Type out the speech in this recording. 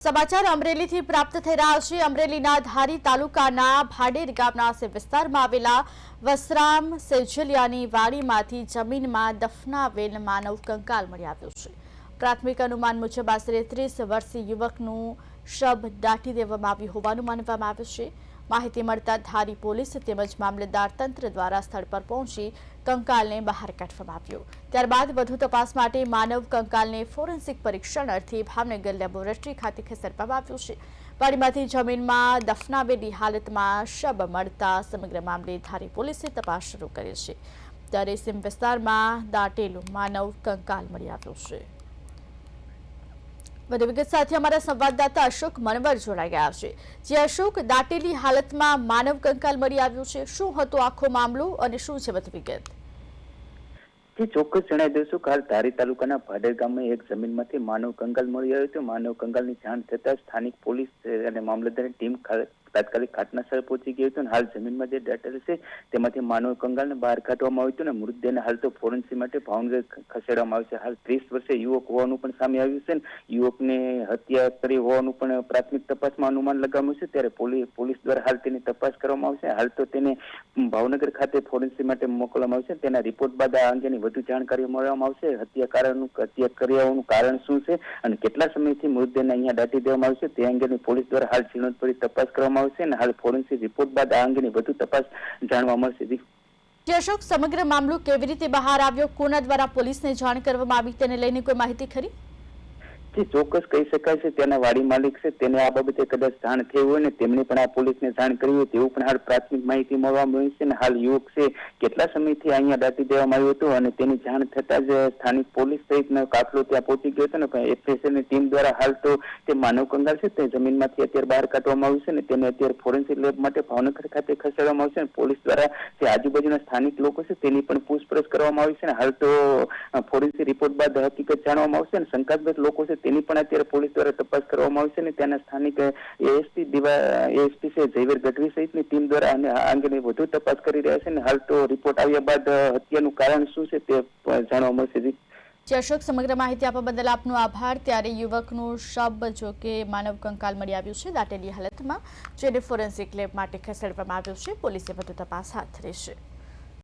સમાચાર અમરેલીથી પ્રાપ્ત થઈ રહ્યા છે। અમરેલીના ધારી તાલુકાના ભાડેર ગામના વિસ્તારમાં આવેલા વસરામ સેજલિયાની વાડીમાંથી જમીનમાં દફનાવેલ માનવ કંકાલ મળી આવ્યો છે। પ્રાથમિક અનુમાન મુજબ આશરે 30 વર્ષીય યુવકનું શબ દાટી દેવામાં આવ્યું હોવાનું માનવામાં આવે છે। માહિતી મળતા ધારી પોલીસ તેમજ મામલતદાર તંત્ર દ્વારા સ્થળ પર પહોંચી કંકાલને બહાર કાઢવામાં આવ્યો। ત્યારબાદ વધુ તપાસ માટે માનવ કંકાલને ફોરેન્સિક પરીક્ષણ અર્થે ભાવનગર લેબોરેટરી ખાતે ખસેડવામાં આવ્યું છે। વાડીમાંથી જમીનમાં દફનાવેલી હાલતમાં શબ મળતા સમગ્ર મામલે ધારી પોલીસે તપાસ શરૂ કરી છે। ત્યારે સીમ વિસ્તારમાં દાટેલું માનવ કંકાલ મળી આવ્યું છે। વધુ વિગત સાથે અમારા સંવાદદાતા અશોક મનવર જોડાઈ ગયા છે। જે અશોક, દાટેલી હાલતમાં માનવ કંકાલ મળી આવ્યું છે, શું હતો આખો મામલો અને શું છે વધુ વિગત? ચોક્કસ જણાવી દઈશું કે હાલ ધારી તાલુકાના ભાડેર ગામમાં એક જમીનમાંથી માનવ કંકાલ મળી આવ્યો હતો। માનવ કંકાલની જાણ થતા સ્થાનિક પોલીસ અને મામલતદારની ટીમ તાત્કાલિક ઘટના સ્થળે પહોંચી ગઈ હતી। હાલ જમીનમાં જે દાટેલ છે તેમાંથી માનવ કંકાલને બહાર કાઢવામાં આવ્યું હતું અને મૃતદેહને હાલ તો ફોરેન્સિક માટે ભાવનગર ખસેડવામાં આવ્યો છે। હાલ 30 વર્ષે યુવક હોવાનું પણ સામે આવ્યું છે। યુવકને હત્યા કરી હોવાનું પણ પ્રાથમિક તપાસમાં અનુમાન લગાવ્યું છે। ત્યારે પોલીસ દ્વારા હાલ તેની તપાસ કરવામાં આવશે। હાલ તો તેને ભાવનગર ખાતે ફોરેન્સિક માટે મોકલવામાં આવશે। તેના રિપોર્ટ બાદ આ અંગેની વધુ જાણકારી મળવામાં આવશે। હત્યા કર્યાનું કારણ શું છે અને કેટલા સમયથી મૃતદેહને અહીંયા દાટી દેવામાં આવશે તે અંગેની પોલીસ દ્વારા હાલ ઝીણવટભરી તપાસ કરવામાં આવશે અને હાલ ફોરેન્સિક રિપોર્ટ બાદ આ અંગેની વધુ તપાસ જાણવા મળશે। અશોક, સમગ્ર મામલો કેવી રીતે બહાર આવ્યો, કોના દ્વારા પોલીસને જાણ કરવામાં આવી, તેને લઈને કોઈ માહિતી ખરી? ચોક્કસ કહી શકાય છે તેના વાડી માલિક છે તેને આ બાબતે કદાચ જાણ થઈ હોય ને તેમણે પણ આ પોલીસને જાણ કરી હોય તેવું પણ હાલ પ્રાથમિક માહિતી મળવા મળી છે। હાલ યુવક છે કેટલા સમયથી અહીંયા દાટી દેવામાં આવ્યો હતો અને તેની જાણ થતા જ સ્થાનિક પોલીસ સહિતનો કાફલો ત્યાં પહોંચી ગયો હતો ને એફએસએલની ટીમ દ્વારા હાલ તો તે માનવ કંકાલ છે તે જમીનમાંથી અત્યારે બહાર કાઢવામાં આવ્યું છે ને તેને અત્યારે ફોરેન્સિક લેબ માટે ભાવનગર ખાતે ખસેડવામાં આવશે અને પોલીસ દ્વારા જે આજુબાજુના સ્થાનિક લોકો છે તેની પણ પૂછપરછ કરવામાં આવી છે। હાલ તો ફોરેન્સિક રિપોર્ટ બાદ હકીકત જાણવામાં આવશે અને શંકાસ્પદ લોકો છે તેની પણ અત્યારે પોલીસ દ્વારા તપાસ કરવામાં આવશે અને ત્યાંના સ્થાનિક એએસપી છે ઝવેર ગઢવી સહિતની ટીમ દ્વારા આ અંગેની વધુ તપાસ કરી રહ્યા છે અને હાલ તો રિપોર્ટ આવ્યા બાદ હત્યાનું કારણ શું છે તે જાણવા મળશે। અશોક, સમગ્ર માહિતી આપવા બદલ આપનો આભાર। ત્યારે યુવકનું શબ જો કે માનવ કંકાલ મળી આવ્યું છે દાટેલી હાલતમાં, જેને ફોરેન્સિક લેબ માટે ખસેડવામાં આવ્યું છે। પોલીસે વધુ તપાસ હાથ ધરી છે।